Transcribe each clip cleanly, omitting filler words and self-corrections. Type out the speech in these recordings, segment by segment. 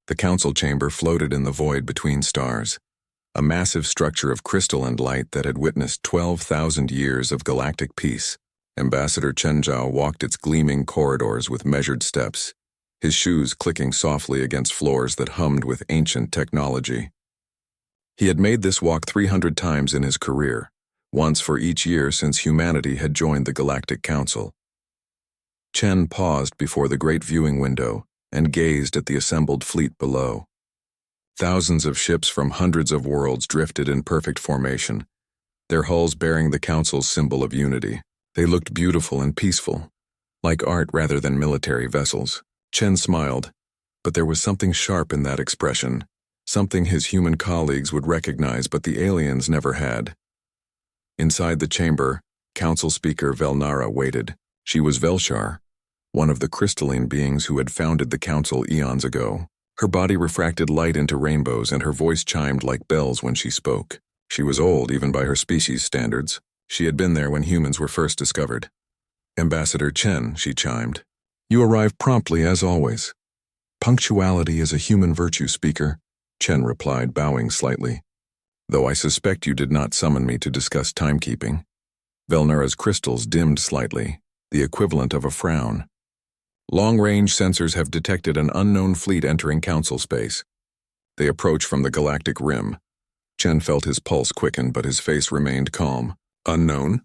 The council chamber floated in the void between stars, a massive structure of crystal and light that had witnessed 12,000 years of galactic peace. Ambassador Chen Zhao walked its gleaming corridors with measured steps, his shoes clicking softly against floors that hummed with ancient technology. He had made this walk 300 times in his career, once for each year since humanity had joined the Galactic Council. Chen paused before the great viewing window and gazed at the assembled fleet below. Thousands of ships from hundreds of worlds drifted in perfect formation, their hulls bearing the Council's symbol of unity. They looked beautiful and peaceful, like art rather than military vessels. Chen smiled, but there was something sharp in that expression, something his human colleagues would recognize but the aliens never had. Inside the chamber, Council Speaker Velnara waited. She was Velshar, one of the crystalline beings who had founded the Council eons ago. Her body refracted light into rainbows and her voice chimed like bells when she spoke. She was old even by her species' standards. She had been there when humans were first discovered. Ambassador Chen, she chimed. You arrive promptly as always. Punctuality is a human virtue, Speaker, Chen replied, bowing slightly. Though I suspect you did not summon me to discuss timekeeping. Velnara's crystals dimmed slightly, the equivalent of a frown. Long-range sensors have detected an unknown fleet entering Council space. They approach from the galactic rim. Chen felt his pulse quicken, but his face remained calm. Unknown?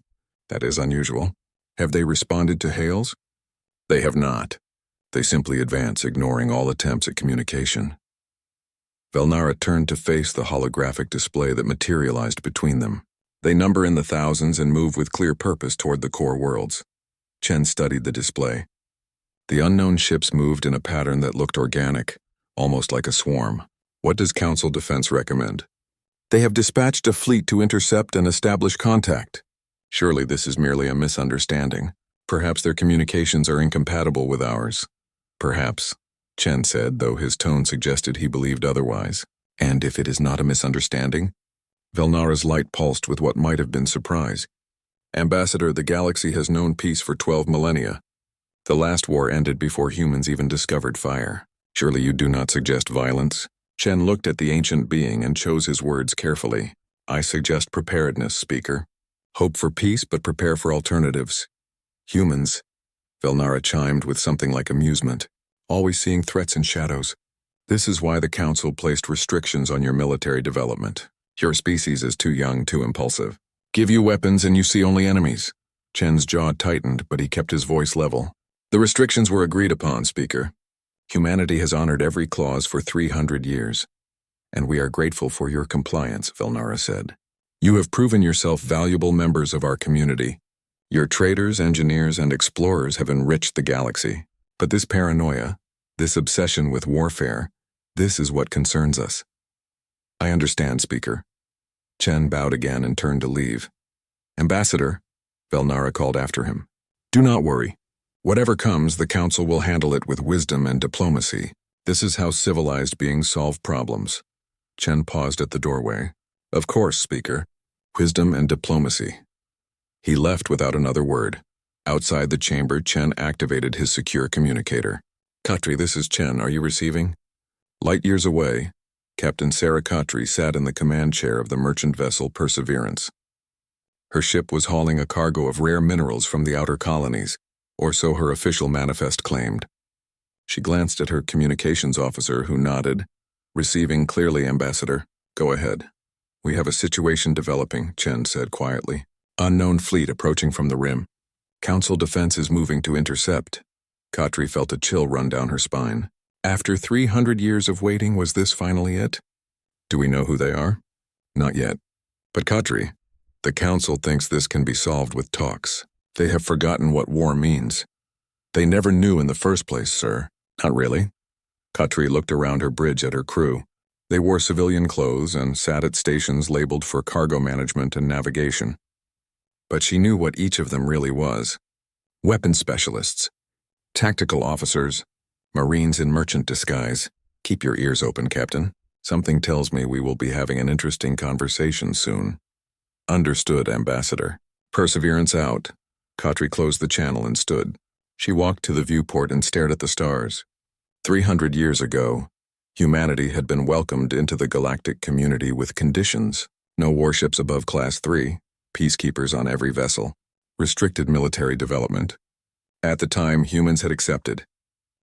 That is unusual. Have they responded to hails? They have not. They simply advance, ignoring all attempts at communication. Velnara turned to face the holographic display that materialized between them. They number in the thousands and move with clear purpose toward the core worlds. Chen studied the display. The unknown ships moved in a pattern that looked organic, almost like a swarm. What does Council Defense recommend? They have dispatched a fleet to intercept and establish contact. Surely this is merely a misunderstanding. Perhaps their communications are incompatible with ours. Perhaps, Chen said, though his tone suggested he believed otherwise. And if it is not a misunderstanding? Velnara's light pulsed with what might have been surprise. Ambassador, the galaxy has known peace for 12 millennia. The last war ended before humans even discovered fire. Surely you do not suggest violence? Chen looked at the ancient being and chose his words carefully. I suggest preparedness, Speaker. Hope for peace, but prepare for alternatives. Humans, Velnara chimed with something like amusement, always seeing threats in shadows. This is why the Council placed restrictions on your military development. Your species is too young, too impulsive. Give you weapons and you see only enemies. Chen's jaw tightened, but he kept his voice level. The restrictions were agreed upon, Speaker. Humanity has honored every clause for 300 years, and we are grateful for your compliance, Velnara said. You have proven yourself valuable members of our community. Your traders, engineers, and explorers have enriched the galaxy. But this paranoia, this obsession with warfare, this is what concerns us. I understand, Speaker. Chen bowed again and turned to leave. Ambassador, Velnara called after him. Do not worry. Whatever comes, the Council will handle it with wisdom and diplomacy. This is how civilized beings solve problems. Chen paused at the doorway. Of course, Speaker. Wisdom and diplomacy. He left without another word. Outside the chamber, Chen activated his secure communicator. Khatri, this is Chen. Are you receiving? Light years away, Captain Sarah Khatri sat in the command chair of the merchant vessel Perseverance. Her ship was hauling a cargo of rare minerals from the outer colonies, or so her official manifest claimed. She glanced at her communications officer, who nodded. Receiving clearly, Ambassador. Go ahead. We have a situation developing, Chen said quietly. Unknown fleet approaching from the rim. Council defense is moving to intercept. Khatri felt a chill run down her spine. After 300 years of waiting, was this finally it? Do we know who they are? Not yet. But Khatri, the Council thinks this can be solved with talks. They have forgotten what war means. They never knew in the first place, sir. Not really. Khatri looked around her bridge at her crew. They wore civilian clothes and sat at stations labeled for cargo management and navigation. But she knew what each of them really was. Weapons specialists, tactical officers, Marines in merchant disguise. Keep your ears open, Captain. Something tells me we will be having an interesting conversation soon. Understood, Ambassador. Perseverance out. Khatri closed the channel and stood. She walked to the viewport and stared at the stars. 300 years ago, Humanity had been welcomed into the galactic community with conditions: no warships above Class 3, peacekeepers on every vessel, restricted military development. At the time, humans had accepted.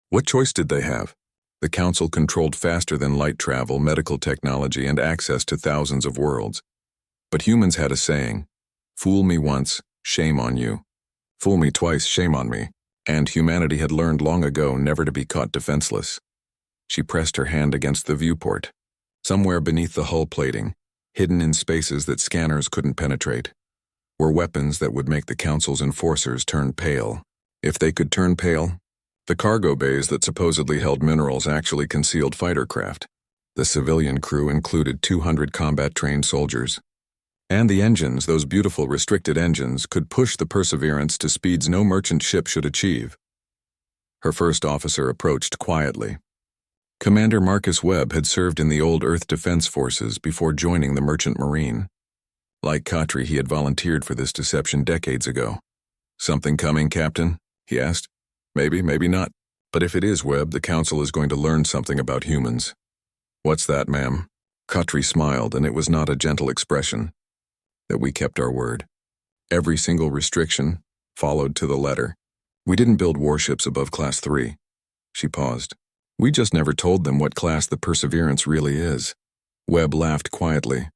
What choice did they have? The Council controlled faster than light travel, medical technology, and access to thousands of worlds. But humans had a saying: fool me once, shame on you. Fool me twice, shame on me. And humanity had learned long ago never to be caught defenseless. She pressed her hand against the viewport. Somewhere beneath the hull plating, hidden in spaces that scanners couldn't penetrate, were weapons that would make the Council's enforcers turn pale. If they could turn pale, the cargo bays that supposedly held minerals actually concealed fighter craft. The civilian crew included 200 combat-trained soldiers. And the engines, those beautiful restricted engines, could push the Perseverance to speeds no merchant ship should achieve. Her first officer approached quietly. Commander Marcus Webb had served in the old Earth Defense Forces before joining the Merchant Marine. Like Khatri, he had volunteered for this deception decades ago. "Something coming, Captain?" he asked. "Maybe, maybe not. But if it is, Webb, the Council is going to learn something about humans." "What's that, ma'am?" Khatri smiled, and it was not a gentle expression. "That we kept our word. Every single restriction, followed to the letter. We didn't build warships above Class 3. She paused. "We just never told them what class the Perseverance really is." Webb laughed quietly.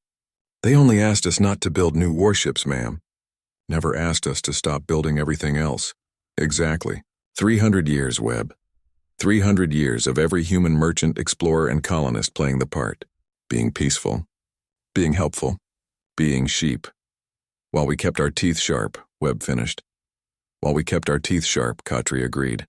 "They only asked us not to build new warships, ma'am. Never asked us to stop building everything else." "Exactly. 300 years, Webb. 300 years of every human merchant, explorer, and colonist playing the part. Being peaceful. Being helpful. Being sheep. While we kept our teeth sharp," Webb finished. "While we kept our teeth sharp," Khatri agreed.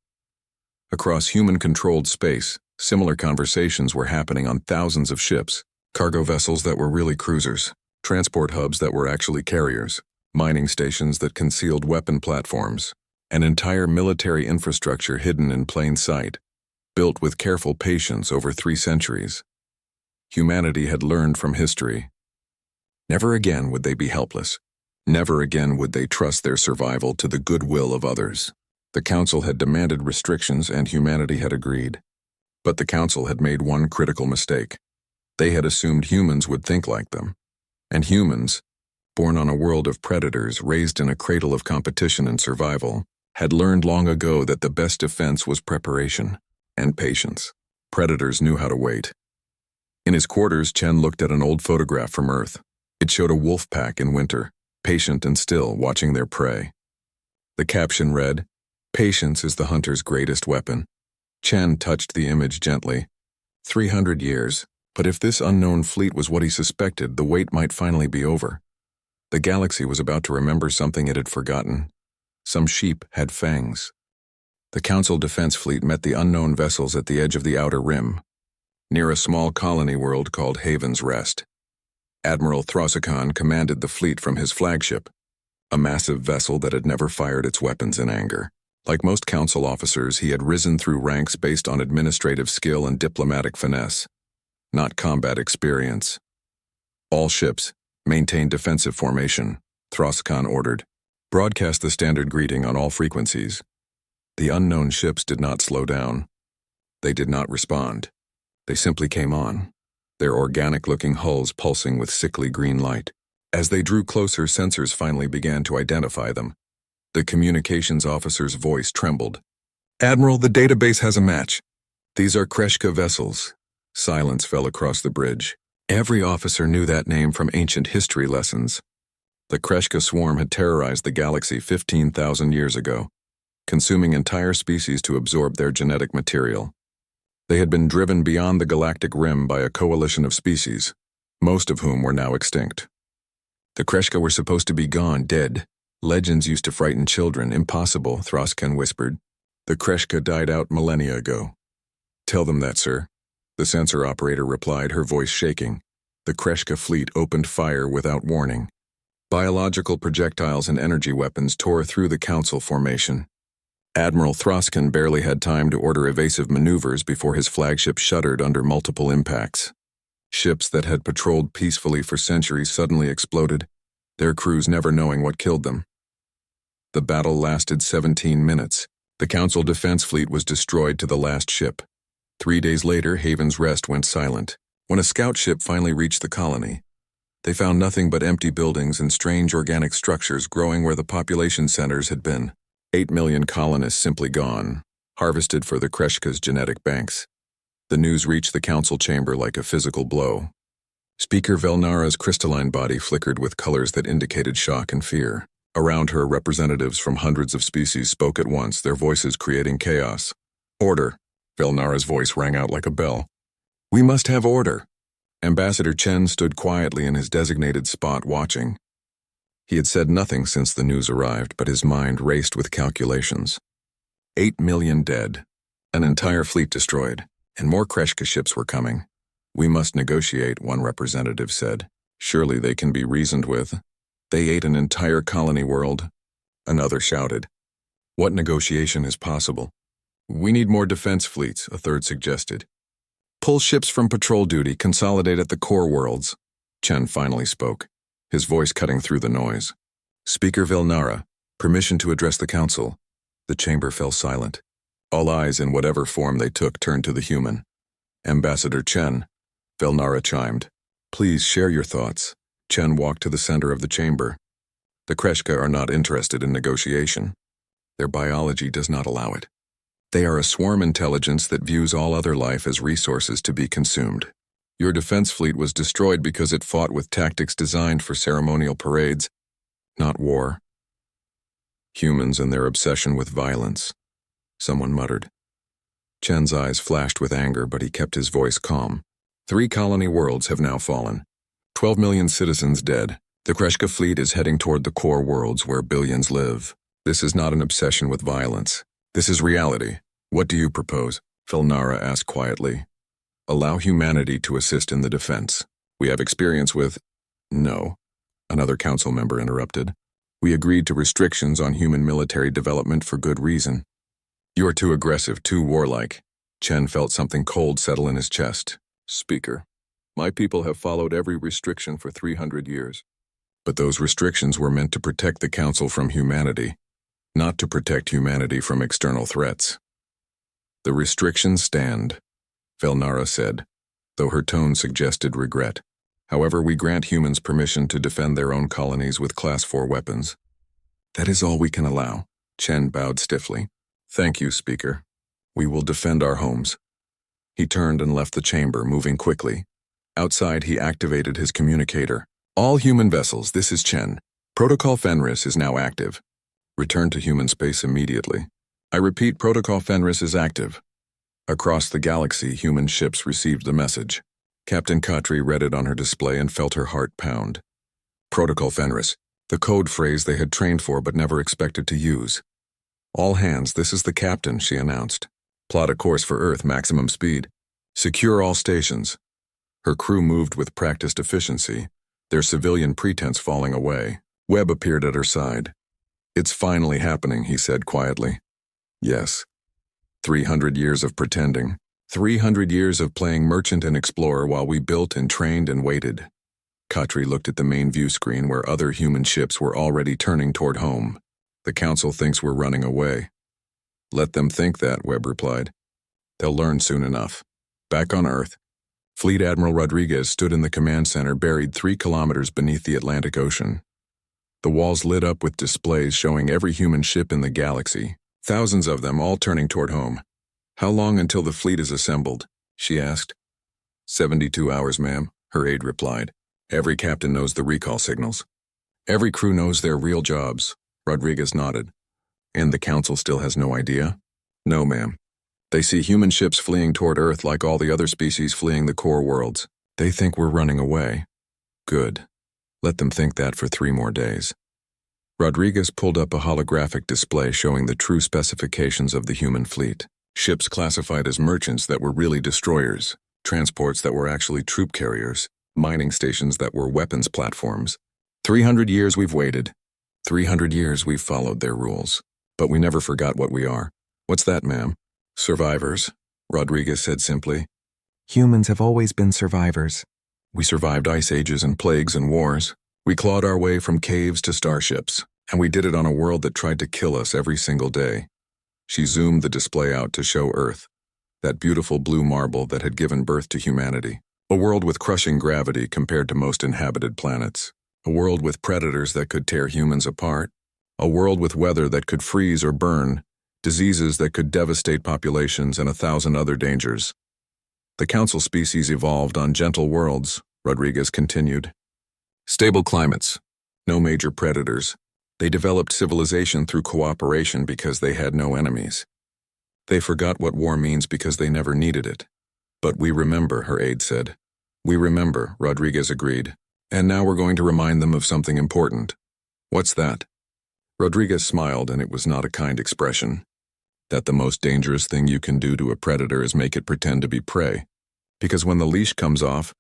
Across human-controlled space, similar conversations were happening on thousands of ships, cargo vessels that were really cruisers, transport hubs that were actually carriers, mining stations that concealed weapon platforms, an entire military infrastructure hidden in plain sight, built with careful patience over 3 centuries. Humanity had learned from history. Never again would they be helpless. Never again would they trust their survival to the goodwill of others. The Council had demanded restrictions and humanity had agreed. But the Council had made one critical mistake. They had assumed humans would think like them. And humans, born on a world of predators, raised in a cradle of competition and survival, had learned long ago that the best defense was preparation and patience. Predators knew how to wait. In his quarters, Chen looked at an old photograph from Earth. It showed a wolf pack in winter, patient and still, watching their prey. The caption read, "Patience is the hunter's greatest weapon." Chen touched the image gently. 300 years, but if this unknown fleet was what he suspected, the wait might finally be over. The galaxy was about to remember something it had forgotten. Some sheep had fangs. The Council Defense Fleet met the unknown vessels at the edge of the Outer Rim, near a small colony world called Haven's Rest. Admiral Throsikon commanded the fleet from his flagship, a massive vessel that had never fired its weapons in anger. Like most Council officers, he had risen through ranks based on administrative skill and diplomatic finesse, not combat experience. "All ships, maintain defensive formation," Throsikon ordered. "Broadcast the standard greeting on all frequencies." The unknown ships did not slow down. They did not respond. They simply came on, their organic-looking hulls pulsing with sickly green light. As they drew closer, sensors finally began to identify them. The communications officer's voice trembled. "Admiral, the database has a match. These are Kreshka vessels." Silence fell across the bridge. Every officer knew that name from ancient history lessons. The Kreshka swarm had terrorized the galaxy 15,000 years ago, consuming entire species to absorb their genetic material. They had been driven beyond the galactic rim by a coalition of species, most of whom were now extinct. The Kreshka were supposed to be gone, dead. Legends used to frighten children. Impossible, Throskan whispered. "The Kreshka died out millennia ago." "Tell them that, sir," the sensor operator replied, her voice shaking. The Kreshka fleet opened fire without warning. Biological projectiles and energy weapons tore through the Council formation. Admiral Throskan barely had time to order evasive maneuvers before his flagship shuddered under multiple impacts. Ships that had patrolled peacefully for centuries suddenly exploded, their crews never knowing what killed them. The battle lasted 17 minutes. The Council Defense Fleet was destroyed to the last ship. 3 days later, Haven's Rest went silent. When a scout ship finally reached the colony, they found nothing but empty buildings and strange organic structures growing where the population centers had been. 8 million colonists simply gone, harvested for the Kreshka's genetic banks. The news reached the council chamber like a physical blow. Speaker Velnara's crystalline body flickered with colors that indicated shock and fear. Around her, representatives from hundreds of species spoke at once, their voices creating chaos. Order. Velnara's voice rang out like a bell. We must have order. Ambassador Chen stood quietly in his designated spot watching. He had said nothing since the news arrived, but his mind raced with calculations. 8 million dead, an entire fleet destroyed, and more Kreshka ships were coming. We must negotiate, one representative said. Surely they can be reasoned with. They ate an entire colony world. Another shouted. What negotiation is possible? We need more defense fleets, a third suggested. Pull ships from patrol duty, consolidate at the core worlds. Chen finally spoke, his voice cutting through the noise. Speaker Velnara, permission to address the council. The chamber fell silent. All eyes, in whatever form they took, turned to the human. Ambassador Chen, Velnara chimed. Please share your thoughts. Chen walked to the center of the chamber. The Kreshka are not interested in negotiation. Their biology does not allow it. They are a swarm intelligence that views all other life as resources to be consumed. Your defense fleet was destroyed because it fought with tactics designed for ceremonial parades, not war. Humans and their obsession with violence, someone muttered. Chen's eyes flashed with anger, but he kept his voice calm. 3 colony worlds have now fallen. 12 million citizens dead. The Kreshka fleet is heading toward the core worlds where billions live. This is not an obsession with violence. This is reality. What do you propose? Velnara asked quietly. Allow humanity to assist in the defense. We have experience with... No, another council member interrupted. We agreed to restrictions on human military development for good reason. You are too aggressive, too warlike. Chen felt something cold settle in his chest. Speaker, my people have followed every restriction for 300 years. But those restrictions were meant to protect the council from humanity, not to protect humanity from external threats. The restrictions stand, Velnara said, though her tone suggested regret. However, we grant humans permission to defend their own colonies with Class 4 weapons. That is all we can allow. Chen bowed stiffly. Thank you, Speaker. We will defend our homes. He turned and left the chamber, moving quickly. Outside, he activated his communicator. All human vessels, this is Chen. Protocol Fenris is now active. Return to human space immediately. I repeat, Protocol Fenris is active. Across the galaxy, human ships received the message. Captain Khatri read it on her display and felt her heart pound. Protocol Fenris, the code phrase they had trained for but never expected to use. All hands, this is the captain, she announced. Plot a course for Earth, maximum speed. Secure all stations. Her crew moved with practiced efficiency, their civilian pretense falling away. Webb appeared at her side. It's finally happening, he said quietly. Yes. 300 years of pretending. 300 years of playing merchant and explorer while we built and trained and waited. Khatri looked at the main view screen where other human ships were already turning toward home. The council thinks we're running away. Let them think that, Webb replied. They'll learn soon enough. Back on Earth, Fleet Admiral Rodriguez stood in the command center buried 3 kilometers beneath the Atlantic Ocean. The walls lit up with displays showing every human ship in the galaxy, thousands of them all turning toward home. How long until the fleet is assembled? She asked. 72 hours, ma'am, her aide replied. Every captain knows the recall signals. Every crew knows their real jobs, Rodriguez nodded. And the council still has no idea? No, ma'am. They see human ships fleeing toward Earth like all the other species fleeing the core worlds. They think we're running away. Good. Let them think that for 3 more days. Rodriguez pulled up a holographic display showing the true specifications of the human fleet. Ships classified as merchants that were really destroyers, transports that were actually troop carriers, mining stations that were weapons platforms. 300 years we've waited. 300 years we've followed their rules. But we never forgot what we are. What's that, ma'am? Survivors, Rodriguez said simply. Humans have always been survivors. We survived ice ages and plagues and wars. We clawed our way from caves to starships, and we did it on a world that tried to kill us every single day. She zoomed the display out to show Earth. that beautiful blue marble that had given birth to humanity. A world with crushing gravity compared to most inhabited planets. A world with predators that could tear humans apart. A world with weather that could freeze or burn, diseases that could devastate populations, and 1,000 other dangers. The council species evolved on gentle worlds, Rodriguez continued. Stable climates. No major predators. They developed civilization through cooperation because they had no enemies. They forgot what war means because they never needed it. But we remember, her aide said. We remember, Rodriguez agreed. And now we're going to remind them of something important. What's that? Rodriguez smiled, and it was not a kind expression. That the most dangerous thing you can do to a predator is make it pretend to be prey. Because when the leash comes off,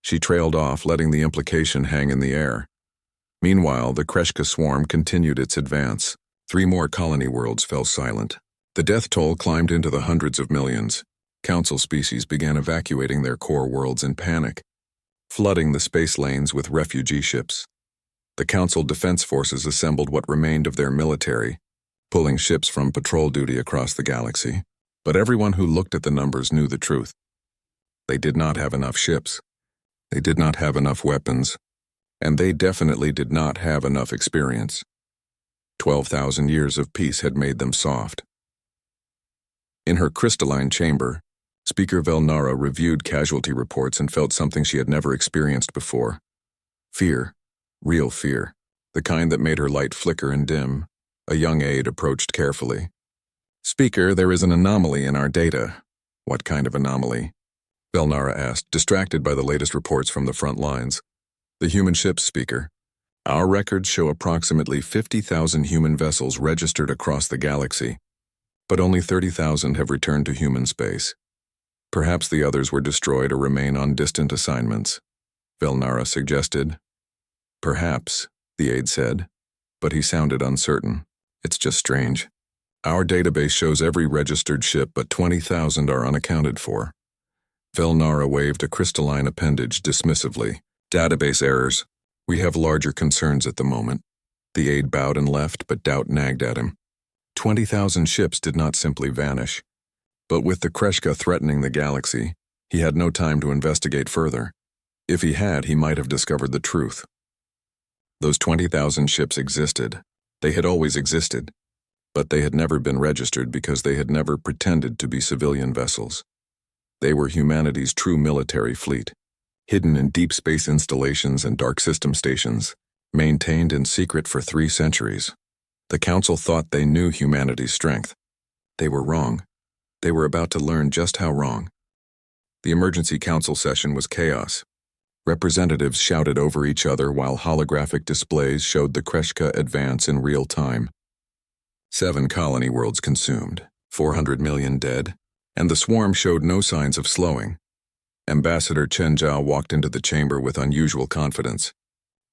she trailed off, letting the implication hang in the air. Meanwhile, the Kreshka swarm continued its advance. 3 more colony worlds fell silent. The death toll climbed into the hundreds of millions. Council species began evacuating their core worlds in panic, flooding the space lanes with refugee ships. The Council defense forces assembled what remained of their military, pulling ships from patrol duty across the galaxy. But everyone who looked at the numbers knew the truth. They did not have enough ships. They did not have enough weapons. And they definitely did not have enough experience. 12,000 years of peace had made them soft. In her crystalline chamber, Speaker Velnara reviewed casualty reports and felt something she had never experienced before. Fear. Real fear. The kind that made her light flicker and dim. A young aide approached carefully. Speaker, there is an anomaly in our data. What kind of anomaly? Velnara asked, distracted by the latest reports from the front lines. The human ships, Speaker. Our records show approximately 50,000 human vessels registered across the galaxy, but only 30,000 have returned to human space. Perhaps the others were destroyed or remain on distant assignments, Velnara suggested. Perhaps, the aide said, but he sounded uncertain. It's just strange. Our database shows every registered ship, but 20,000 are unaccounted for. Velnara waved a crystalline appendage dismissively. Database errors. We have larger concerns at the moment. The aide bowed and left, but doubt nagged at him. 20,000 ships did not simply vanish. But with the Kreshka threatening the galaxy, he had no time to investigate further. If he had, he might have discovered the truth. Those 20,000 ships existed. They had always existed. But they had never been registered because they had never pretended to be civilian vessels. They were humanity's true military fleet, hidden in deep space installations and dark system stations, maintained in secret for 3 centuries. The Council thought they knew humanity's strength. They were wrong. They were about to learn just how wrong. The emergency council session was chaos. Representatives shouted over each other while holographic displays showed the Kreshka advance in real time. 7 colony worlds consumed, 400 million dead, and the swarm showed no signs of slowing. Ambassador Chen Zhao walked into the chamber with unusual confidence.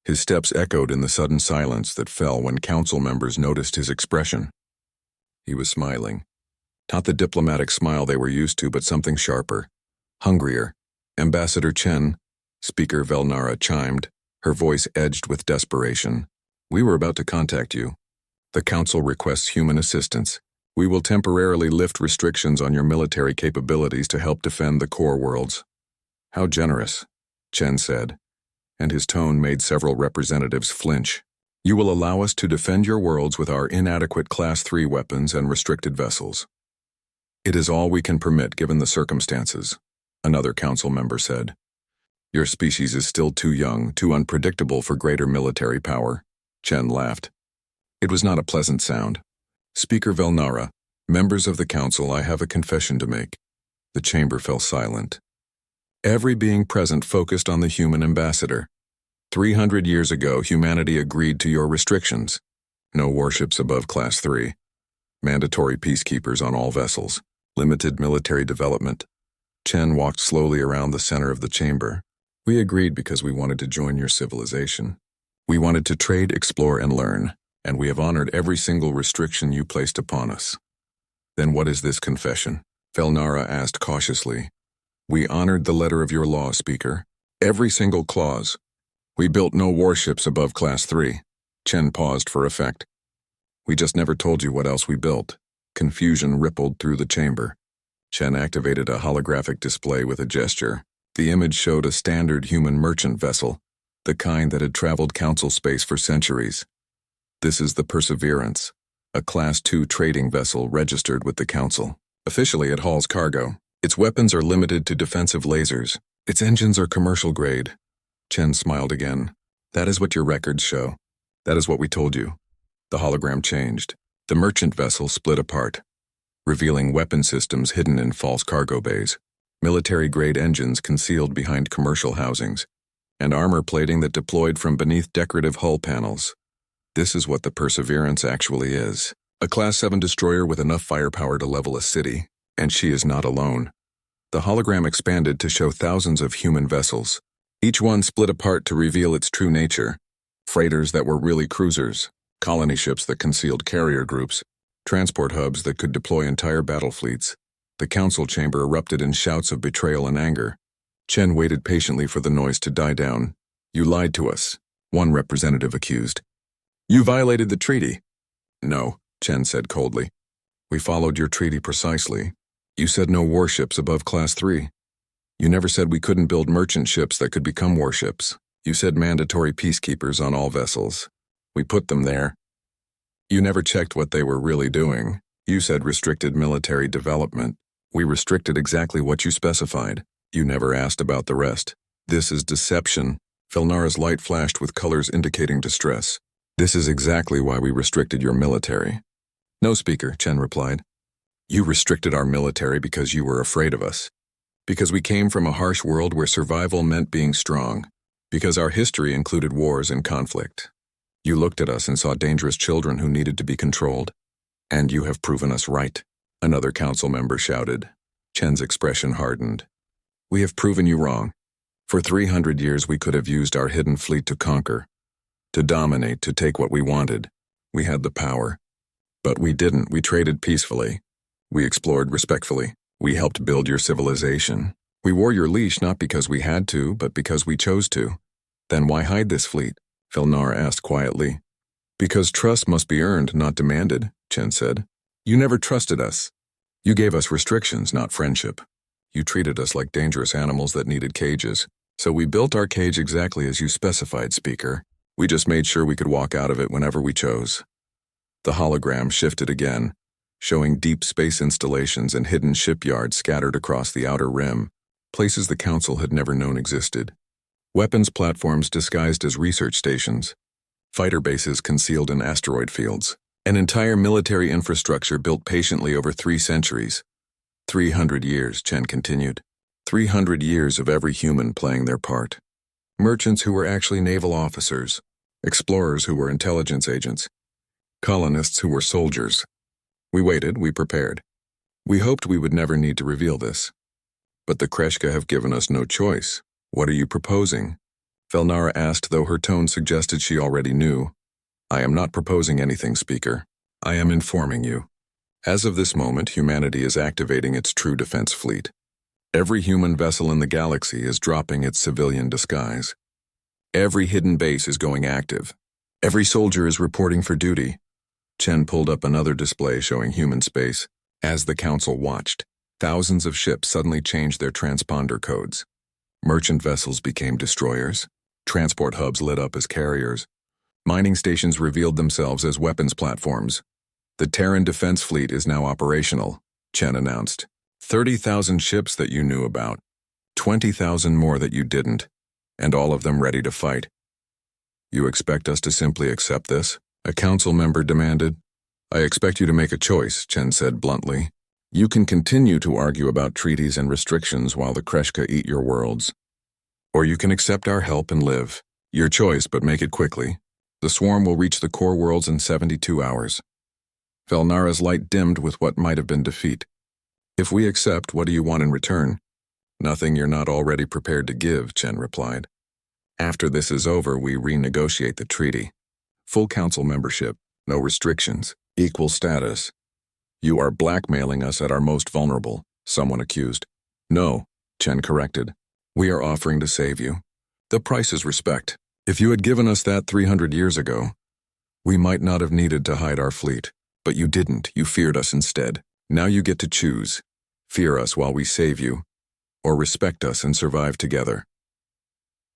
His steps echoed in the sudden silence that fell when council members noticed his expression. He was smiling. Not the diplomatic smile they were used to, but something sharper, hungrier. Ambassador Chen, Speaker Velnara chimed, her voice edged with desperation. We were about to contact you. The council requests human assistance. We will temporarily lift restrictions on your military capabilities to help defend the core worlds. How generous, Chen said, and his tone made several representatives flinch. You will allow us to defend your worlds with our inadequate Class 3 weapons and restricted vessels. It is all we can permit given the circumstances, another council member said. Your species is still too young, too unpredictable for greater military power, Chen laughed. It was not a pleasant sound. Speaker Velnara, members of the council, I have a confession to make. The chamber fell silent. Every being present focused on the human ambassador. 300 years ago, humanity agreed to your restrictions. No warships above Class 3. Mandatory peacekeepers on all vessels. Limited military development. Chen walked slowly around the center of the chamber. We agreed because we wanted to join your civilization. We wanted to trade, explore, and learn, and we have honored every single restriction you placed upon us. Then what is this confession? Velnara asked cautiously. We honored the letter of your law, Speaker. Every single clause. We built no warships above Class 3. Chen paused for effect. We just never told you what else we built. Confusion rippled through the chamber. Chen activated a holographic display with a gesture. The image showed a standard human merchant vessel, the kind that had traveled council space for centuries. This is the Perseverance, a Class 2 trading vessel registered with the council. Officially, it hauls cargo. Its weapons are limited to defensive lasers. Its engines are commercial grade. Chen smiled again. That is what your records show. That is what we told you. The hologram changed. The merchant vessel split apart, revealing weapon systems hidden in false cargo bays, military-grade engines concealed behind commercial housings, and armor plating that deployed from beneath decorative hull panels. This is what the Perseverance actually is. A Class 7 destroyer with enough firepower to level a city, and she is not alone. The hologram expanded to show thousands of human vessels. Each one split apart to reveal its true nature. Freighters that were really cruisers, colony ships that concealed carrier groups, transport hubs that could deploy entire battle fleets. The council chamber erupted in shouts of betrayal and anger. Chen waited patiently for the noise to die down. You lied to us, one representative accused. You violated the treaty. No, Chen said coldly. We followed your treaty precisely. You said no warships above Class 3. You never said we couldn't build merchant ships that could become warships. You said mandatory peacekeepers on all vessels. We put them there. You never checked what they were really doing. You said restricted military development. We restricted exactly what you specified. You never asked about the rest. This is deception. Felnara's light flashed with colors indicating distress. This is exactly why we restricted your military. No, Speaker, Chen replied. You restricted our military because you were afraid of us. Because we came from a harsh world where survival meant being strong. Because our history included wars and conflict. You looked at us and saw dangerous children who needed to be controlled. And you have proven us right, another council member shouted. Chen's expression hardened. We have proven you wrong. For 300 years we could have used our hidden fleet to conquer, to dominate, to take what we wanted. We had the power. But we didn't. We traded peacefully. We explored respectfully. We helped build your civilization. We wore your leash not because we had to, but because we chose to. Then why hide this fleet? Felnar asked quietly. Because trust must be earned, not demanded, Chen said. You never trusted us. You gave us restrictions, not friendship. You treated us like dangerous animals that needed cages. So we built our cage exactly as you specified, Speaker. We just made sure we could walk out of it whenever we chose. The hologram shifted again, showing deep space installations and hidden shipyards scattered across the outer rim, places the Council had never known existed. Weapons platforms disguised as research stations, fighter bases concealed in asteroid fields, an entire military infrastructure built patiently over 3 centuries. 300 years, Chen continued. 300 years of every human playing their part. Merchants who were actually naval officers, explorers who were intelligence agents, colonists who were soldiers. We waited, we prepared. We hoped we would never need to reveal this. But the Kreshka have given us no choice. What are you proposing? Felnara asked, though her tone suggested she already knew. I am not proposing anything, Speaker. I am informing you. As of this moment, humanity is activating its true defense fleet. Every human vessel in the galaxy is dropping its civilian disguise. Every hidden base is going active. Every soldier is reporting for duty. Chen pulled up another display showing human space. As the Council watched, thousands of ships suddenly changed their transponder codes. Merchant vessels became destroyers. Transport hubs lit up as carriers. Mining stations revealed themselves as weapons platforms. The Terran Defense Fleet is now operational, Chen announced. 30,000 ships that you knew about. 20,000 more that you didn't. And all of them ready to fight. You expect us to simply accept this? A council member demanded. I expect you to make a choice, Chen said bluntly. You can continue to argue about treaties and restrictions while the Kreshka eat your worlds. Or you can accept our help and live. Your choice, but make it quickly. The swarm will reach the core worlds in 72 hours. Felnara's light dimmed with what might have been defeat. If we accept, what do you want in return? Nothing you're not already prepared to give, Chen replied. After this is over, we renegotiate the treaty. Full council membership, no restrictions, equal status. You are blackmailing us at our most vulnerable, someone accused. No, Chen corrected. We are offering to save you. The price is respect. If you had given us that 300 years ago, we might not have needed to hide our fleet. But you didn't, you feared us instead. Now you get to choose. Fear us while we save you, or respect us and survive together.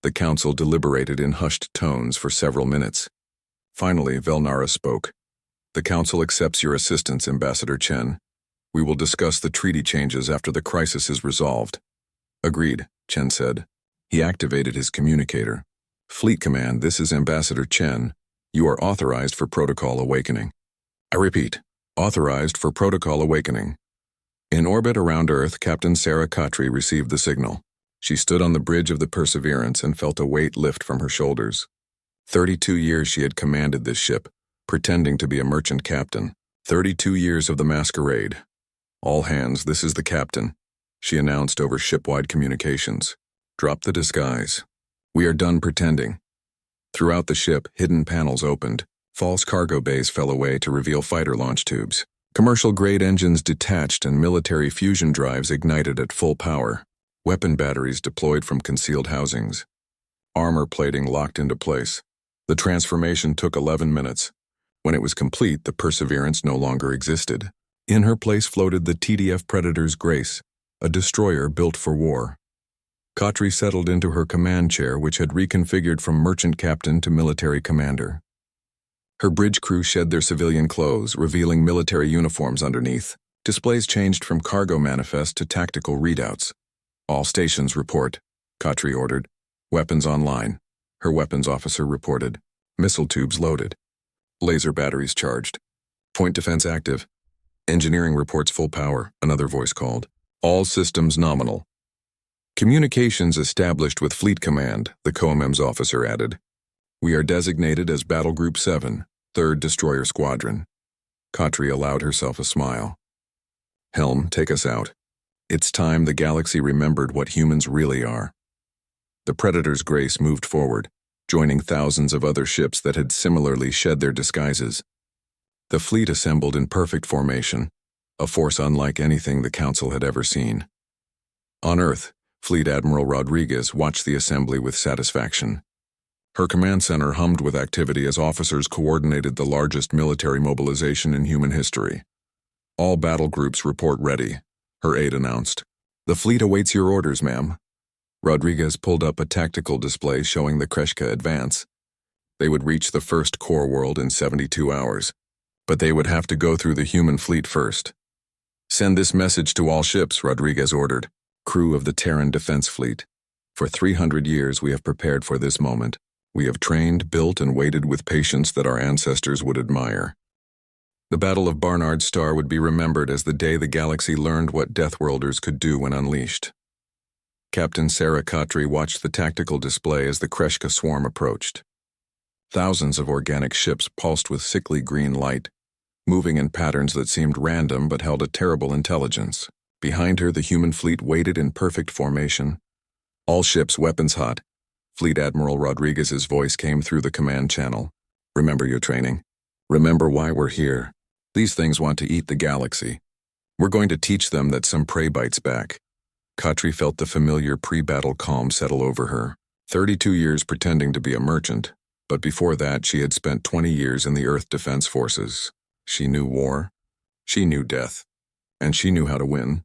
The council deliberated in hushed tones for several minutes. Finally, Velnara spoke. The council accepts your assistance, Ambassador Chen. We will discuss the treaty changes after the crisis is resolved. Agreed, Chen said. He activated his communicator. Fleet Command, this is Ambassador Chen. You are authorized for Protocol Awakening. I repeat, authorized for Protocol Awakening. In orbit around Earth, Captain Sarah Khatri received the signal. She stood on the bridge of the Perseverance and felt a weight lift from her shoulders. 32 years she had commanded this ship, pretending to be a merchant captain. 32 years of the masquerade. All hands, this is the captain, she announced over ship-wide communications. Drop the disguise. We are done pretending. Throughout the ship, hidden panels opened. False cargo bays fell away to reveal fighter launch tubes. Commercial-grade engines detached and military fusion drives ignited at full power. Weapon batteries deployed from concealed housings. Armor plating locked into place. The transformation took 11 minutes. When it was complete, the Perseverance no longer existed. In her place floated the TDF Predator's Grace, a destroyer built for war. Khatri settled into her command chair, which had reconfigured from merchant captain to military commander. Her bridge crew shed their civilian clothes, revealing military uniforms underneath. Displays changed from cargo manifest to tactical readouts. All stations report, Khatri ordered. Weapons online, her weapons officer reported. Missile tubes loaded. Laser batteries charged. Point defense active. Engineering reports full power, another voice called. All systems nominal. Communications established with Fleet Command, the COMEM's officer added. We are designated as Battle Group 7, 3rd Destroyer Squadron. Khatri allowed herself a smile. Helm, take us out. It's time the galaxy remembered what humans really are. The Predator's Grace moved forward, joining thousands of other ships that had similarly shed their disguises. The fleet assembled in perfect formation, a force unlike anything the Council had ever seen. On Earth, Fleet Admiral Rodriguez watched the assembly with satisfaction. Her command center hummed with activity as officers coordinated the largest military mobilization in human history. All battle groups report ready, her aide announced. The fleet awaits your orders, ma'am. Rodriguez pulled up a tactical display showing the Kreshka advance. They would reach the first core world in 72 hours, but they would have to go through the human fleet first. Send this message to all ships, Rodriguez ordered. Crew of the Terran Defense Fleet. For 300 years we have prepared for this moment. We have trained, built, and waited with patience that our ancestors would admire. The Battle of Barnard's Star would be remembered as the day the galaxy learned what Deathworlders could do when unleashed. Captain Sarah Khatri watched the tactical display as the Kreshka swarm approached. Thousands of organic ships pulsed with sickly green light, moving in patterns that seemed random but held a terrible intelligence. Behind her, the human fleet waited in perfect formation. All ships weapons hot. Fleet Admiral Rodriguez's voice came through the command channel. Remember your training. Remember why we're here. These things want to eat the galaxy. We're going to teach them that some prey bites back. Khatri felt the familiar pre-battle calm settle over her. 32 years pretending to be a merchant, but before that she had spent 20 years in the Earth Defense Forces. She knew war. She knew death. And she knew how to win.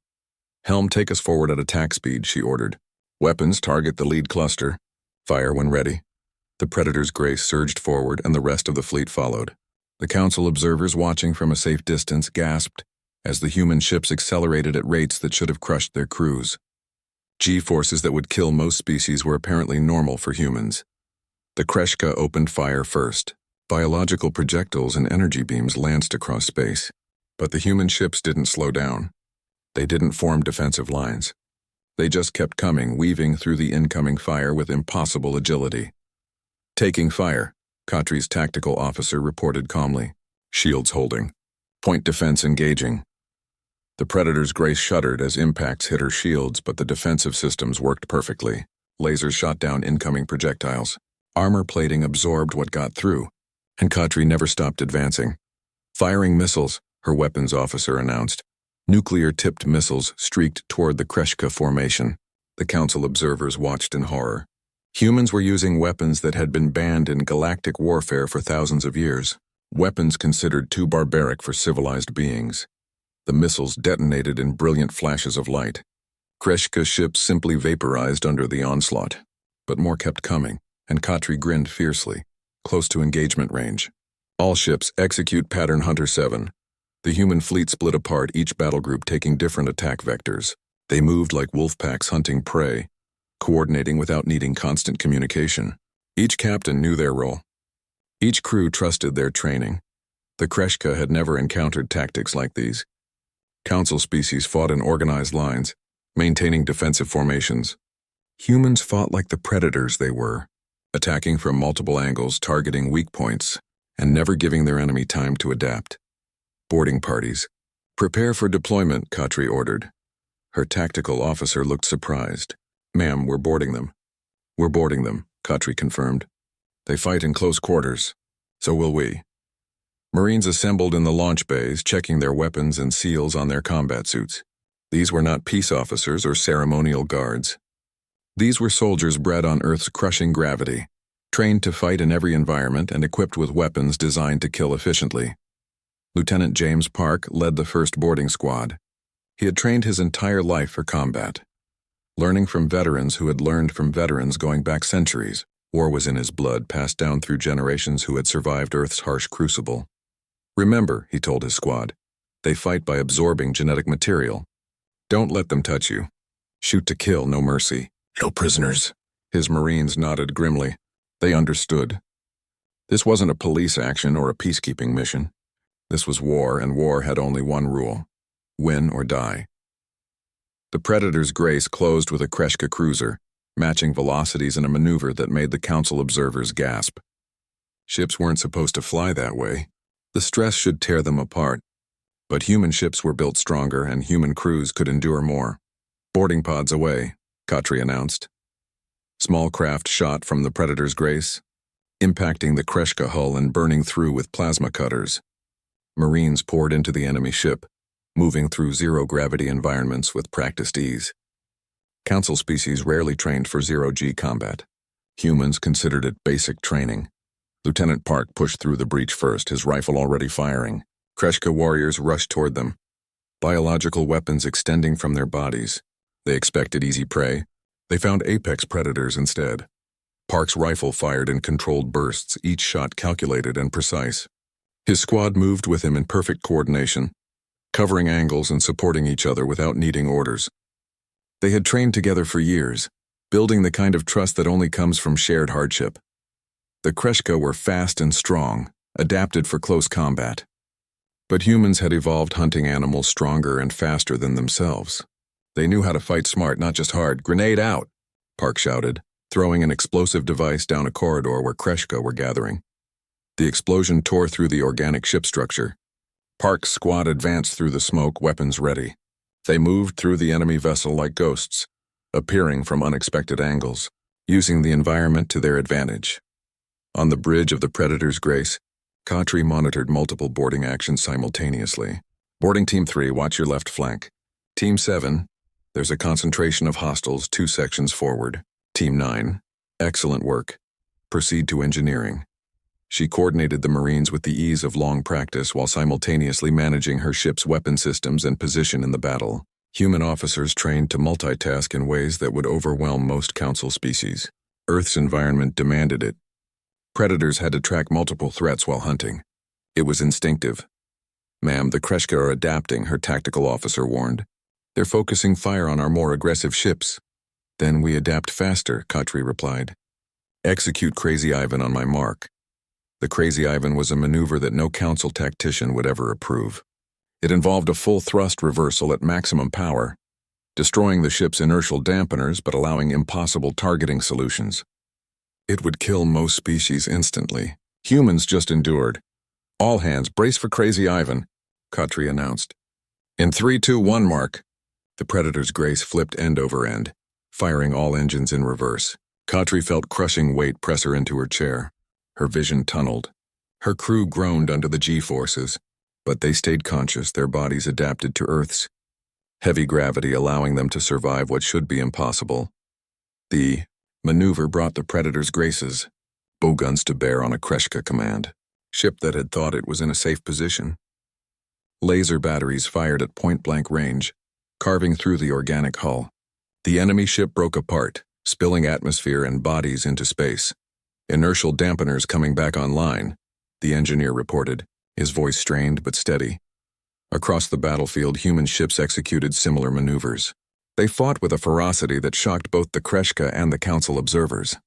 Helm, take us forward at attack speed, she ordered. Weapons, target the lead cluster. Fire when ready. The Predator's Grace surged forward and the rest of the fleet followed. The Council observers watching from a safe distance gasped as the human ships accelerated at rates that should have crushed their crews. G-forces that would kill most species were apparently normal for humans. The Kreshka opened fire first. Biological projectiles and energy beams lanced across space. But the human ships didn't slow down. They didn't form defensive lines. They just kept coming, weaving through the incoming fire with impossible agility. Taking fire, Khatri's tactical officer reported calmly. Shields holding. Point defense engaging. The Predator's Grace shuddered as impacts hit her shields, but the defensive systems worked perfectly. Lasers shot down incoming projectiles. Armor plating absorbed what got through, and Khatri never stopped advancing. Firing missiles, her weapons officer announced. Nuclear-tipped missiles streaked toward the Kreshka formation. The Council observers watched in horror. Humans were using weapons that had been banned in galactic warfare for thousands of years. Weapons considered too barbaric for civilized beings. The missiles detonated in brilliant flashes of light. Kreshka's ships simply vaporized under the onslaught. But more kept coming, and Katri grinned fiercely, close to engagement range. All ships execute Pattern Hunter 7. The human fleet split apart, each battle group taking different attack vectors. They moved like wolf packs hunting prey, coordinating without needing constant communication. Each captain knew their role. Each crew trusted their training. The Kreshka had never encountered tactics like these. Council species fought in organized lines, maintaining defensive formations. Humans fought like the predators they were, attacking from multiple angles, targeting weak points, and never giving their enemy time to adapt. Boarding parties. Prepare for deployment, Katri ordered. Her tactical officer looked surprised. Ma'am, we're boarding them. We're boarding them, Katri confirmed. They fight in close quarters. So will we. Marines assembled in the launch bays, checking their weapons and seals on their combat suits. These were not peace officers or ceremonial guards. These were soldiers bred on Earth's crushing gravity, trained to fight in every environment and equipped with weapons designed to kill efficiently. Lieutenant James Park led the first boarding squad. He had trained his entire life for combat. Learning from veterans who had learned from veterans going back centuries, war was in his blood, passed down through generations who had survived Earth's harsh crucible. Remember, he told his squad, they fight by absorbing genetic material. Don't let them touch you. Shoot to kill, no mercy. No prisoners. His Marines nodded grimly. They understood. This wasn't a police action or a peacekeeping mission. This was war, and war had only one rule: win or die. The Predator's Grace closed with a Kreshka cruiser, matching velocities in a maneuver that made the Council observers gasp. Ships weren't supposed to fly that way. The stress should tear them apart. But human ships were built stronger, and human crews could endure more. Boarding pods away, Katri announced. Small craft shot from the Predator's Grace, impacting the Kreshka hull and burning through with plasma cutters. Marines poured into the enemy ship, moving through zero-gravity environments with practiced ease. Council species rarely trained for zero-G combat. Humans considered it basic training. Lieutenant Park pushed through the breach first, his rifle already firing. Kreshka warriors rushed toward them, biological weapons extending from their bodies. They expected easy prey. They found apex predators instead. Park's rifle fired in controlled bursts, each shot calculated and precise. His squad moved with him in perfect coordination, covering angles and supporting each other without needing orders. They had trained together for years, building the kind of trust that only comes from shared hardship. The Kreshka were fast and strong, adapted for close combat. But humans had evolved hunting animals stronger and faster than themselves. They knew how to fight smart, not just hard. Grenade out, Park shouted, throwing an explosive device down a corridor where Kreshka were gathering. The explosion tore through the organic ship structure. Park's squad advanced through the smoke, weapons ready. They moved through the enemy vessel like ghosts, appearing from unexpected angles, using the environment to their advantage. On the bridge of the Predator's Grace, Katri monitored multiple boarding actions simultaneously. Boarding Team 3, watch your left flank. Team 7, there's a concentration of hostiles 2 sections forward. Team 9, excellent work. Proceed to engineering. She coordinated the Marines with the ease of long practice while simultaneously managing her ship's weapon systems and position in the battle. Human officers trained to multitask in ways that would overwhelm most Council species. Earth's environment demanded it. Predators had to track multiple threats while hunting. It was instinctive. Ma'am, the Kreshka are adapting, her tactical officer warned. They're focusing fire on our more aggressive ships. Then we adapt faster, Katri replied. Execute Crazy Ivan on my mark. The Crazy Ivan was a maneuver that no Council tactician would ever approve. It involved a full thrust reversal at maximum power, destroying the ship's inertial dampeners but allowing impossible targeting solutions. It would kill most species instantly. Humans just endured. All hands, brace for Crazy Ivan, Katri announced. In 3, 2, 1 mark. The Predator's Grace flipped end over end, firing all engines in reverse. Katri felt crushing weight press her into her chair. Her vision tunneled. Her crew groaned under the G-forces, but they stayed conscious, their bodies adapted to Earth's heavy gravity, allowing them to survive what should be impossible. The maneuver brought the Predator's Grace's bowguns to bear on a Kreshka command, ship that had thought it was in a safe position. Laser batteries fired at point-blank range, carving through the organic hull. The enemy ship broke apart, spilling atmosphere and bodies into space. Inertial dampeners coming back online, the engineer reported, his voice strained but steady. Across the battlefield, human ships executed similar maneuvers. They fought with a ferocity that shocked both the Kreshka and the Council observers.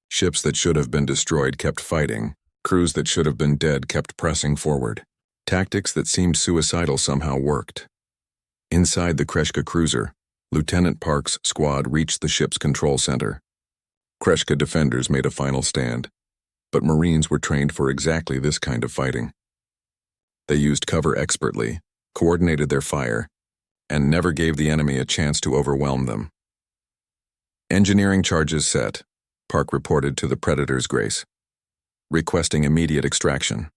Ships that should have been destroyed kept fighting. Crews that should have been dead kept pressing forward. Tactics that seemed suicidal somehow worked. Inside the Kreshka cruiser, Lieutenant Park's squad reached the ship's control center. Kreshka defenders made a final stand, but Marines were trained for exactly this kind of fighting. They used cover expertly, coordinated their fire, and never gave the enemy a chance to overwhelm them. Engineering charges set, Park reported to the Predator's Grace, requesting immediate extraction.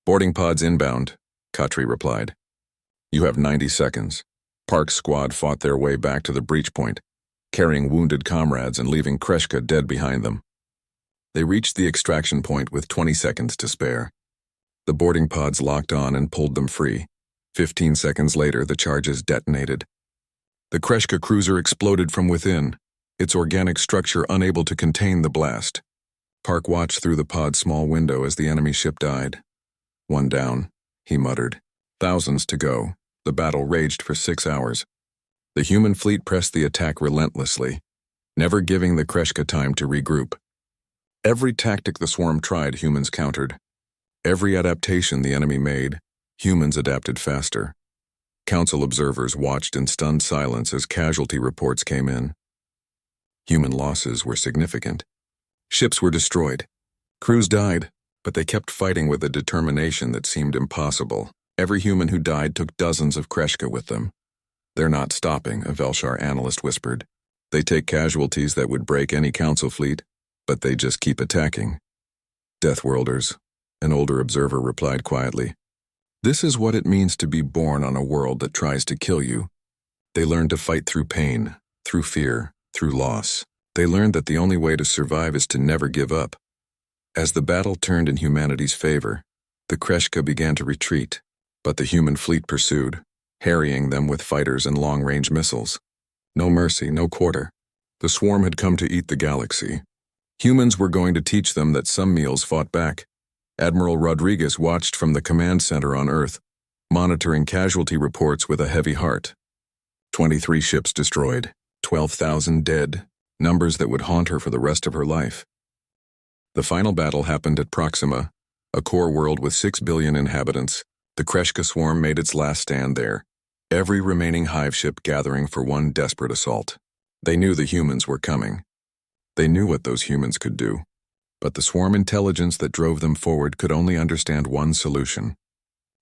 Boarding pods inbound, Khatri replied. You have 90 seconds. Park's squad fought their way back to the breach point, carrying wounded comrades and leaving Kreshka dead behind them. They reached the extraction point with 20 seconds to spare. The boarding pods locked on and pulled them free. 15 seconds later, the charges detonated. The Kreshka cruiser exploded from within, its organic structure unable to contain the blast. Park watched through the pod's small window as the enemy ship died. One down, he muttered. Thousands to go. The battle raged for 6 hours. The human fleet pressed the attack relentlessly, never giving the Kreshka time to regroup. Every tactic the swarm tried, humans countered. Every adaptation the enemy made, humans adapted faster. Council observers watched in stunned silence as casualty reports came in. Human losses were significant. Ships were destroyed. Crews died, but they kept fighting with a determination that seemed impossible. Every human who died took dozens of Kreshka with them. They're not stopping, a Velshar analyst whispered. They take casualties that would break any council fleet, but they just keep attacking. Deathworlders, an older observer replied quietly. This is what it means to be born on a world that tries to kill you. They learn to fight through pain, through fear, through loss. They learned that the only way to survive is to never give up. As the battle turned in humanity's favor, the Kreshka began to retreat, but the human fleet pursued, harrying them with fighters and long-range missiles. No mercy, no quarter. The swarm had come to eat the galaxy. Humans were going to teach them that some meals fought back. Admiral Rodriguez watched from the command center on Earth, monitoring casualty reports with a heavy heart. 23 ships destroyed, 12,000 dead, numbers that would haunt her for the rest of her life. The final battle happened at Proxima, a core world with 6 billion inhabitants. The Kreshka swarm made its last stand there, every remaining hive ship gathering for one desperate assault. They knew the humans were coming. They knew what those humans could do. But the swarm intelligence that drove them forward could only understand one solution.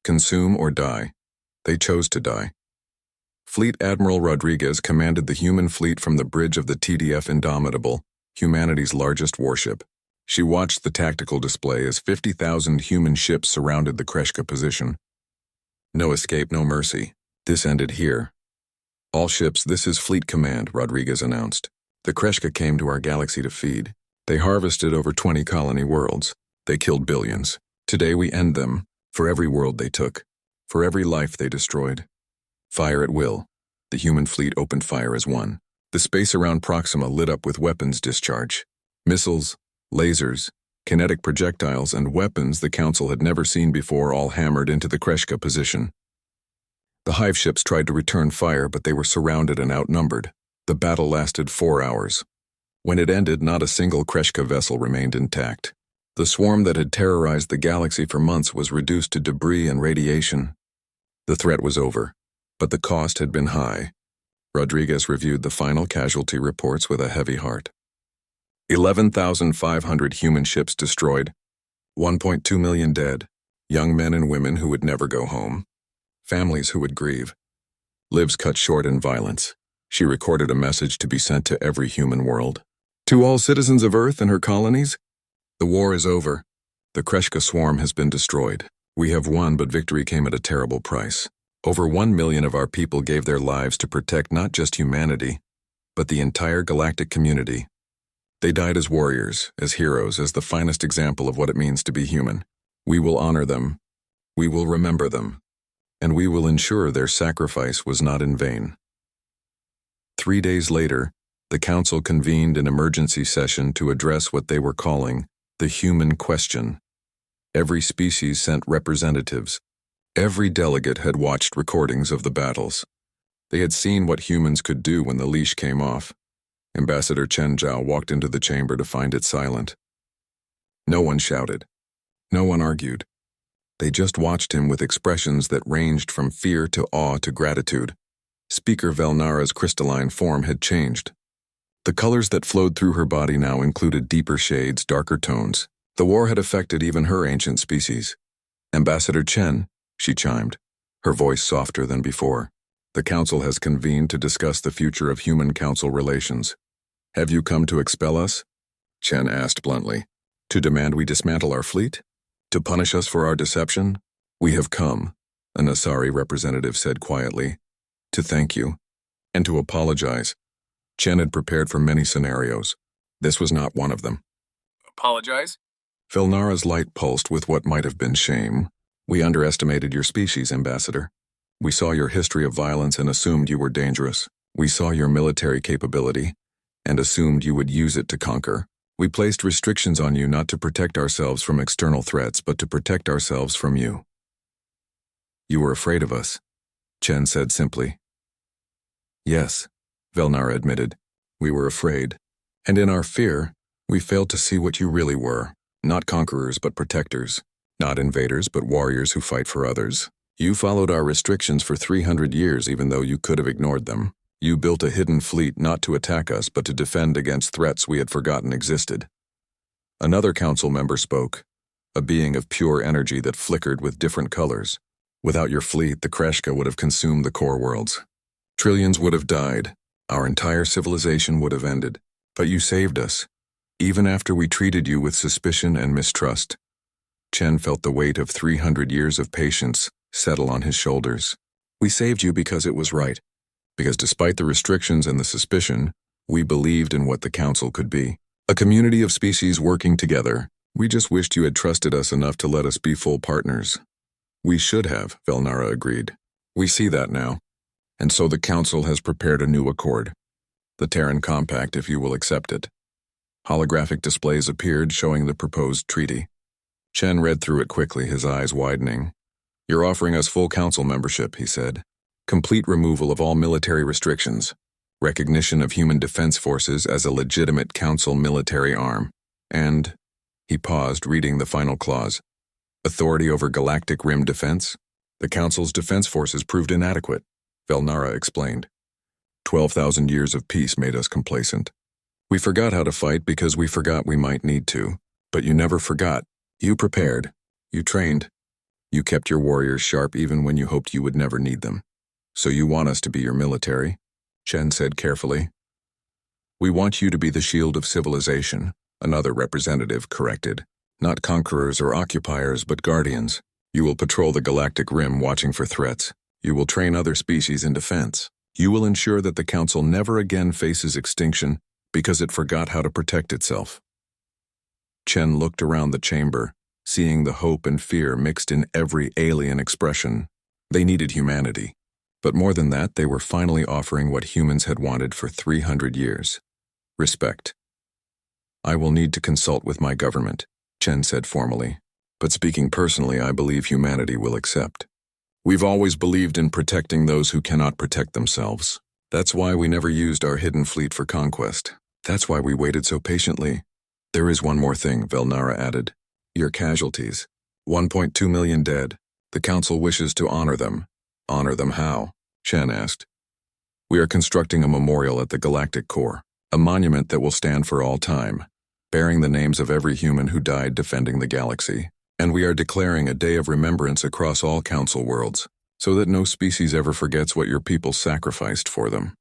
Consume or die. They chose to die. Fleet Admiral Rodriguez commanded the human fleet from the bridge of the TDF Indomitable, humanity's largest warship. She watched the tactical display as 50,000 human ships surrounded the Kreshka position. No escape, no mercy. This ended here. All ships, this is Fleet Command, Rodriguez announced. The Kreshka came to our galaxy to feed. They harvested over 20 colony worlds. They killed billions. Today we end them, for every world they took, for every life they destroyed. Fire at will. The human fleet opened fire as one. The space around Proxima lit up with weapons discharge. Missiles, lasers, kinetic projectiles, and weapons the Council had never seen before all hammered into the Kreshka position. The hive ships tried to return fire, but they were surrounded and outnumbered. The battle lasted 4 hours. When it ended, not a single Kreshka vessel remained intact. The swarm that had terrorized the galaxy for months was reduced to debris and radiation. The threat was over, but the cost had been high. Rodriguez reviewed the final casualty reports with a heavy heart. 11,500 human ships destroyed, 1.2 million dead, young men and women who would never go home, families who would grieve, lives cut short in violence. She recorded a message to be sent to every human world. To all citizens of Earth and her colonies, the war is over. The Kreshka swarm has been destroyed. We have won, but victory came at a terrible price. Over 1 million of our people gave their lives to protect not just humanity, but the entire galactic community. They died as warriors, as heroes, as the finest example of what it means to be human. We will honor them. We will remember them. and we will ensure their sacrifice was not in vain. 3 days later, the Council convened an emergency session to address what they were calling the human question. Every species sent representatives. Every delegate had watched recordings of the battles. They had seen what humans could do when the leash came off. Ambassador Chen Zhao walked into the chamber to find it silent. No one shouted. No one argued. They just watched him with expressions that ranged from fear to awe to gratitude. Speaker Velnara's crystalline form had changed. The colors that flowed through her body now included deeper shades, darker tones. The war had affected even her ancient species. Ambassador Chen, she chimed, her voice softer than before. The Council has convened to discuss the future of human-council relations. Have you come to expel us? Chen asked bluntly. To demand we dismantle our fleet? To punish us for our deception? We have come, an Asari representative said quietly, to thank you, and to apologize. Chen had prepared for many scenarios. This was not one of them. Apologize? Velnara's light pulsed with what might have been shame. We underestimated your species, Ambassador. We saw your history of violence and assumed you were dangerous. We saw your military capability and assumed you would use it to conquer. We placed restrictions on you not to protect ourselves from external threats, but to protect ourselves from you. You were afraid of us, Chen said simply. Yes, Velnara admitted. We were afraid. And in our fear, we failed to see what you really were. Not conquerors, but protectors. Not invaders, but warriors who fight for others. You followed our restrictions for 300 years even though you could have ignored them. You built a hidden fleet not to attack us but to defend against threats we had forgotten existed. Another council member spoke, a being of pure energy that flickered with different colors. Without your fleet, the Kreshka would have consumed the core worlds. Trillions would have died. Our entire civilization would have ended. But you saved us, even after we treated you with suspicion and mistrust. Chen felt the weight of 300 years of patience settle on his shoulders. We saved you because it was right. Because despite the restrictions and the suspicion, we believed in what the Council could be. A community of species working together. We just wished you had trusted us enough to let us be full partners. We should have, Velnara agreed. We see that now. And so the Council has prepared a new accord. The Terran Compact, if you will accept it. Holographic displays appeared showing the proposed treaty. Chen read through it quickly, his eyes widening. You're offering us full Council membership, he said. Complete removal of all military restrictions. Recognition of human defense forces as a legitimate Council military arm. And, he paused, reading the final clause. Authority over Galactic Rim defense? The Council's defense forces proved inadequate, Velnara explained. 12,000 years of peace made us complacent. We forgot how to fight because we forgot we might need to. But you never forgot. You prepared. You trained. You kept your warriors sharp even when you hoped you would never need them. So you want us to be your military? Chen said carefully. We want you to be the shield of civilization, another representative corrected. Not conquerors or occupiers, but guardians. You will patrol the Galactic Rim watching for threats. You will train other species in defense. You will ensure that the Council never again faces extinction because it forgot how to protect itself. Chen looked around the chamber, seeing the hope and fear mixed in every alien expression. They needed humanity. But more than that, they were finally offering what humans had wanted for 300 years. Respect. I will need to consult with my government, Chen said formally. But speaking personally, I believe humanity will accept. We've always believed in protecting those who cannot protect themselves. That's why we never used our hidden fleet for conquest. That's why we waited so patiently. There is one more thing, Velnara added. Your casualties. 1.2 million dead. The Council wishes to honor them. Honor them how? Chen asked. We are constructing a memorial at the Galactic Core, a monument that will stand for all time, bearing the names of every human who died defending the galaxy. And we are declaring a day of remembrance across all Council worlds, so that no species ever forgets what your people sacrificed for them.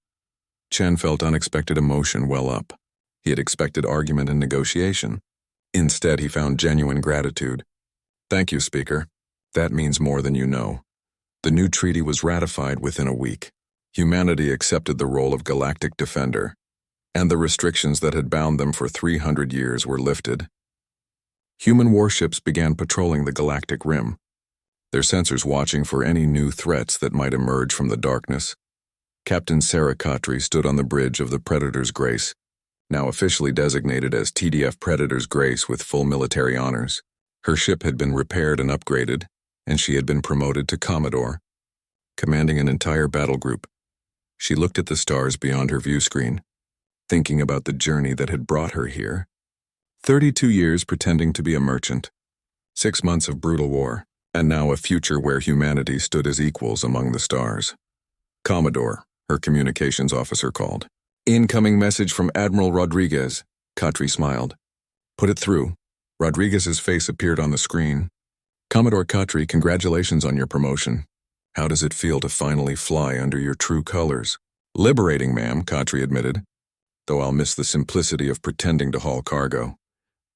Chen felt unexpected emotion well up. He had expected argument and negotiation. Instead, he found genuine gratitude. Thank you, Speaker. That means more than you know. The new treaty was ratified within a week. Humanity accepted the role of galactic defender, and the restrictions that had bound them for 300 years were lifted. Human warships began patrolling the Galactic Rim. their sensors watching for any new threats that might emerge from the darkness. Captain Sarah Khatri stood on the bridge of the Predator's Grace, now officially designated as TDF Predator's Grace with full military honors. Her ship had been repaired and upgraded, and she had been promoted to Commodore, commanding an entire battle group. She looked at the stars beyond her view screen, thinking about the journey that had brought her here. 32 years pretending to be a merchant, 6 months of brutal war, and now a future where humanity stood as equals among the stars. Commodore, her communications officer called. "Incoming message from Admiral Rodriguez," Khatri smiled. "Put it through." Rodriguez's face appeared on the screen. "Commodore Khatri, congratulations on your promotion. How does it feel to finally fly under your true colors?" "Liberating, ma'am," Khatri admitted, "though I'll miss the simplicity of pretending to haul cargo."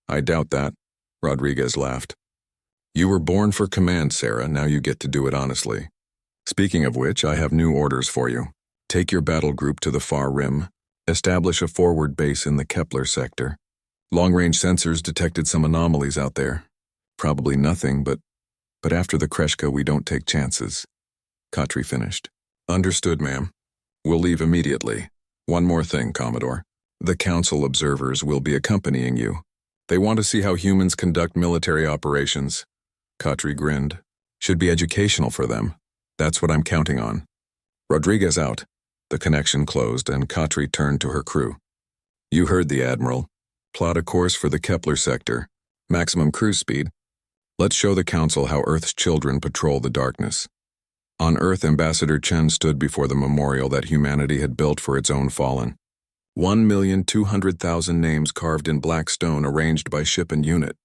"I doubt that," Rodriguez laughed. "You were born for command, Sarah. Now you get to do it honestly. Speaking of which, I have new orders for you. Take your battle group to the far rim. Establish a forward base in the Kepler sector. Long-range sensors detected some anomalies out there. Probably nothing, but after the Kreshka, we don't take chances." Khatri finished. "Understood, ma'am. We'll leave immediately. One more thing, Commodore. The Council observers will be accompanying you. They want to see how humans conduct military operations." Khatri grinned. "Should be educational for them. That's what I'm counting on." Rodriguez out. The connection closed, and Khatri turned to her crew. "You heard the Admiral. Plot a course for the Kepler sector. Maximum cruise speed. Let's show the Council how Earth's children patrol the darkness." On Earth, Ambassador Chen stood before the memorial that humanity had built for its own fallen. 1,200,000 names carved in black stone arranged by ship and unit.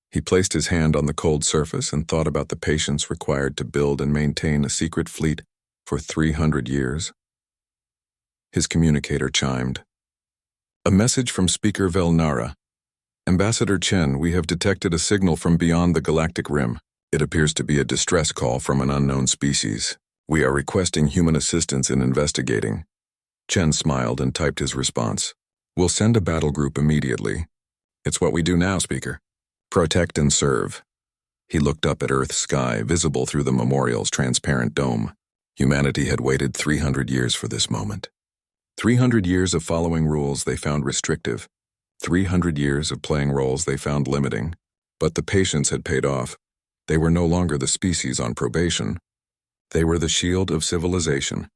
He placed his hand on the cold surface and thought about the patience required to build and maintain a secret fleet for 300 years. His communicator chimed. "A message from Speaker Velnara. Ambassador Chen, we have detected a signal from beyond the galactic rim. It appears to be a distress call from an unknown species. We are requesting human assistance in investigating." Chen smiled and typed his response. "We'll send a battle group immediately. It's what we do now, Speaker. Protect and serve." He looked up at Earth's sky, visible through the memorial's transparent dome. Humanity had waited 300 years for this moment. 300 years of following rules they found restrictive. 300 years of playing roles they found limiting. But the patience had paid off. They were no longer the species on probation. They were the shield of civilization.